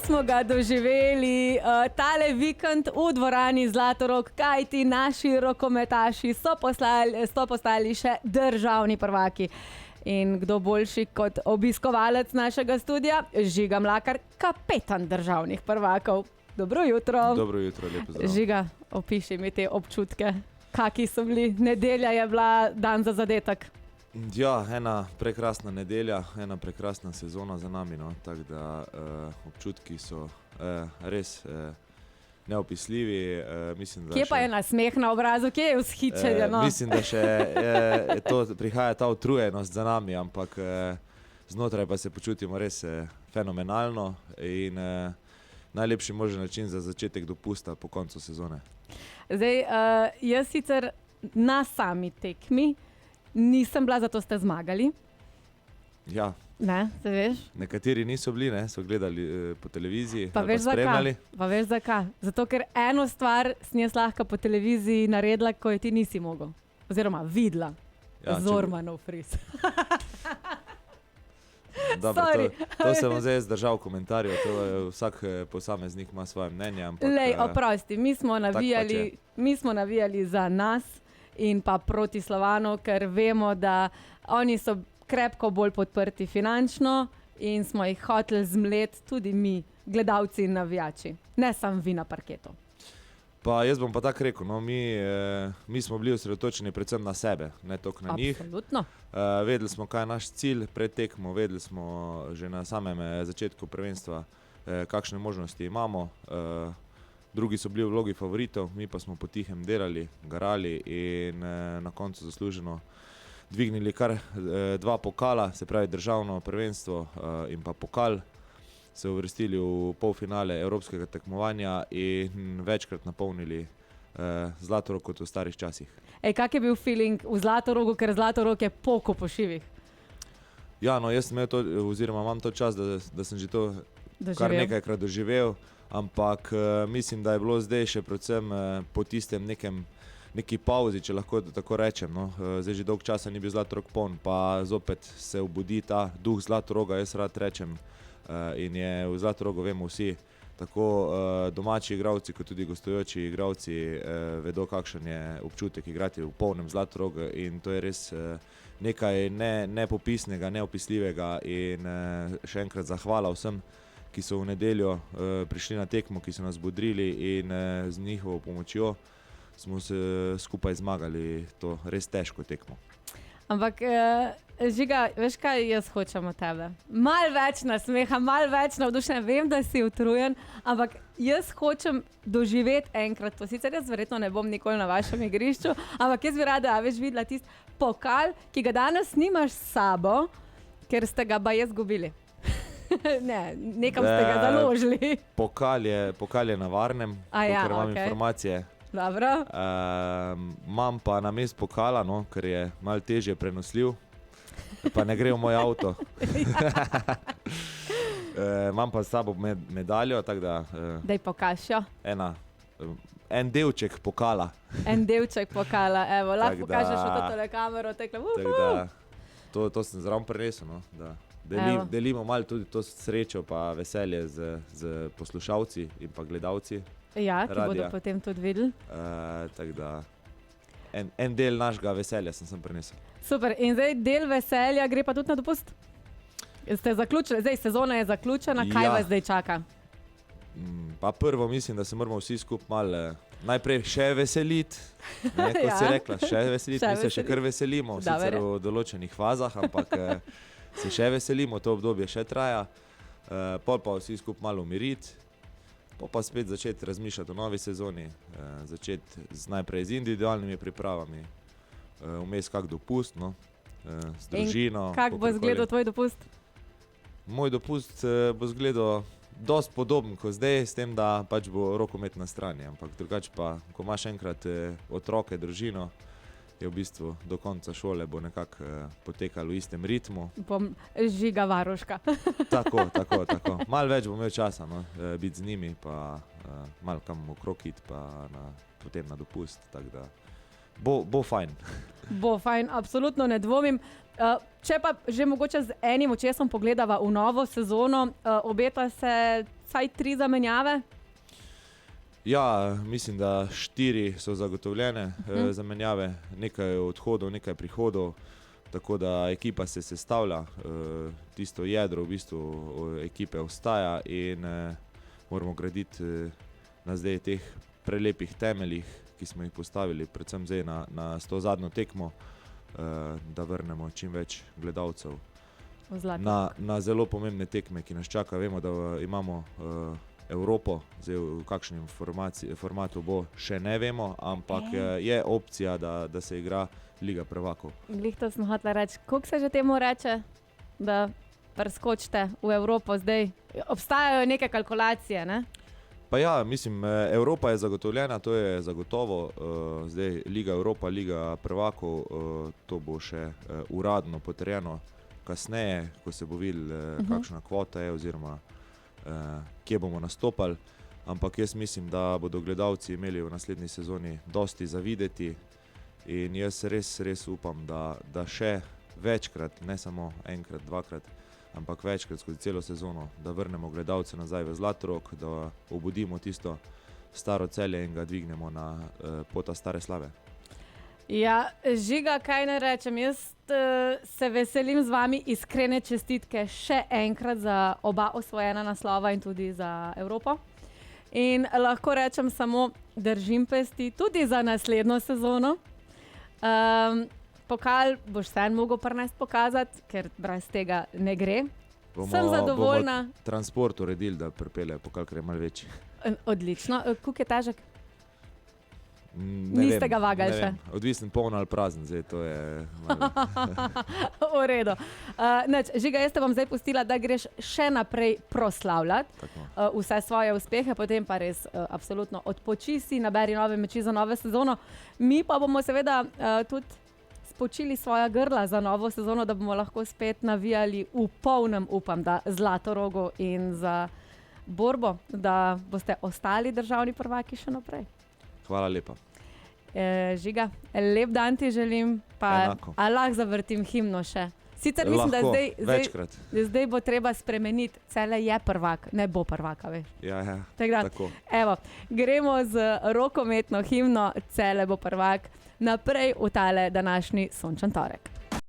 smo ga doživeli tale vikend v dvorani Zlatorog, kajti naši rokometaši so postali še državni prvaki. In kdo boljši kot obiskovalec našega studia, Žiga Mlakar, kapetan državnih prvakov. Dobro jutro. Dobro jutro, lepo zdrav. Žiga, opiši mi te občutke. Kaki so bili? Nedelja je bila dan za zadetek. Ja, ena prekrasna nedelja, ena prekrasna sezona za nami, no. Tako da občutki so res neopisljivi. Mislim, da kje pa je nasmeh na obrazu, kje je vzhičenje? No? Mislim, da še prihaja ta utrujenost za nami, ampak znotraj pa se počutimo res fenomenalno in najlepši možen način za začetek dopusta po koncu sezone. Zdaj, jaz sicer na sami tekmi nisem bila, zato ste zmagali. Ja. Ne, se veš? Nekateri niso bili, ne, so gledali po televiziji, Pa veš spremljali. Pa veš zakaj? Zato, ker eno stvar sem jaz lahko po televiziji naredila, ko je ti nisi mogel. Oziroma videla. Ja, Zormanov fris. Dobro, to se bom zdaj zdržal komentarjev, vsak posameznik ima svoje mnenje. Ampak, Lej, oprosti, mi smo navijali za nas in pa proti Slovanu, ker vemo, da oni so krepko bolj podprti finančno in smo jih hoteli zmleti tudi mi, gledalci in navijači. Ne samo vi na parketu. Pa jaz bom pa tako rekel, no, mi smo bili osredotočeni predvsem na sebe, ne toliko na njih. Absolutno. Vedeli smo, kaj je naš cilj pred tekmo, vedeli smo že na samem začetku prvenstva, kakšne možnosti imamo. Drugi so bili v vlogi favoritov, mi pa smo potihem delali, garali in na koncu zasluženo dvignili kar 2 pokala, se pravi državno prvenstvo in pa pokal. Se uvrstili v polfinale evropskega tekmovanja in večkrat napolnili Zlatorog kot v starih časih. Kak je bil feeling v Zlatorogu, ker Zlatorog je poko po šivih? Ja, no, jaz imam to čas, da sem že to kar nekajkrat doživel, ampak mislim, da je bilo zdaj še predvsem po tistem neki pauzi, če lahko tako rečem. No. Zdaj že dolg časa ni bil Zlatorog poln, pa zopet se obudi ta duh Zlatoroga, jaz rad rečem. In je v Zlatorogu, vemo vsi, tako domači igralci kot tudi gostujoči igralci vedo, kakšen je občutek igrati v polnem Zlatorogu in to je res nekaj nepopisnega, neopisljivega in še enkrat zahvala vsem, ki so v nedeljo prišli na tekmo, ki so nas bodrili in z njihovo pomočjo smo se skupaj zmagali to res težko tekmo. Ampak, Žiga, veš kaj jaz hočem od tebe? Malo več nasmeha, malo več navdušenja. Vem, da si utrujen, ampak jaz hočem doživeti enkrat to. Sicer jaz verjetno ne bom nikoli na vašem igrišču, ampak jaz bi rada videla tisti pokal, ki ga danes nimaš s sabo, ker ste ga baje izgubili. Ne, nekam ste ga založili. Pokal je na varnem, ker imam informacije. Dobro. Imam pa na mest pokala, no, ker je malo težje prenosljiv, pa ne gre v moj avto. Imam pa s sabo medaljo, tako da... Daj pokažjo. En delček pokala. En delček pokala, evo, lahko pokažeš v tole kamero, tekle. To sem zraven prinesel, no, da delimo malo tudi to srečo pa veselje z poslušalci in pa gledalci. Ja, ki bodo potem tudi videli. Tako da en del našega veselja sem prinesel. Super, in zdaj del veselja gre pa tudi na dopust? Ste zaključili, zdaj sezona je zaključena, kaj vas zdaj čaka? Pa prvo mislim, da se moramo vsi skupaj malo najprej še veseliti, kot si rekla, še veseliti, mi se še kar veselimo, sicer v določenih fazah, ampak se še veselimo, to obdobje še traja, pol pa vsi skupaj malo umiriti. Pa spet začeti razmišljati o novi sezoni, začeti najprej z individualnimi pripravami, vmes kak dopust, no, s družino. In kak bo izgledal tvoj dopust? Moj dopust bo izgledal dosti podoben kot zdaj, s tem, da pač bo rokomet na strani, ampak drugače pa, ko imaš enkrat otroke, družino, je v bistvu do konca šole bo nekako potekalo v istem ritmu. Bom Žiga varuška. Tako. Malo več bom imel časa, no, biti z njimi, pa malo kam okrog iti, pa potem na dopust. Tako da bo fajn. Bo fajn, absolutno ne dvomim. Če pa že mogoče z enim očesom pogledava v novo sezono, obeta se vsaj 3 zamenjave? Ja, mislim, da 4 so zagotovljene zamenjave, nekaj odhodov, nekaj prihodov, tako da ekipa se sestavlja, tisto jedro v bistvu ekipe ostaja in moramo graditi na zdaj teh prelepih temeljih, ki smo jih postavili, predvsem zdaj na to zadnjo tekmo, da vrnemo čim več gledalcev na zelo pomembne tekme, ki nas čaka. Vemo, da imamo Evropo, zdaj v kakšnem formatu bo, še ne vemo, ampak je opcija, da se igra Liga prvakov. Glih to sem hotela reči. Koliko se že temu reče, da preskočite v Evropo zdaj? Obstajajo neke kalkulacije, ne? Pa ja, mislim, Evropa je zagotovljena, to je zagotovo. Zdaj Liga Evropa, Liga prvakov, to bo še uradno potrjeno kasneje, ko se bo videl, kakšna kvota je oziroma kje bomo nastopali. Ampak jaz mislim, da bodo gledalci imeli v naslednji sezoni dosti za videti in jaz res upam, da še večkrat, ne samo enkrat, dvakrat, ampak večkrat skozi celo sezono, da vrnemo gledalce nazaj v Zlatorog, da obudimo tisto staro Celje in ga dvignemo na pota stare slave. Ja, Žiga, kaj ne rečem, jaz se veselim z vami, iskrene čestitke še enkrat za oba osvojena naslova in tudi za Evropo. In lahko rečem samo, držim pesti tudi za naslednjo sezono. Pokal boš sen mogel prinesti pokazati, ker brez tega ne gre. Sem zadovoljna. Bomo transport uredili, da pripelje pokal, ker je malo večji. Odlično. Koliko je težek? Niste ga vagali še? Odvisen poln ali prazen, zdaj to je malo. V redu. Žiga, jaz te bom zdaj pustila, da greš še naprej proslavljati vse svoje uspehe, potem pa res absolutno odpoči si, naberi nove moči za novo sezono. Mi pa bomo seveda tudi spočili svoja grla za novo sezono, da bomo lahko spet navijali v polnem, upam, da Zlatorogu in za borbo, da boste ostali državni prvaki še naprej. Hvala lepa. Žiga, lep dan ti želim, pa lahko zavrtim himno še. Sicer mislim, da zdaj bo treba spremeniti, Celje je prvak, ne bo prvaka, veš. Ja, tako. Evo, gremo z rokometno himno, Celje bo prvak, naprej v tale današnji sončen torek.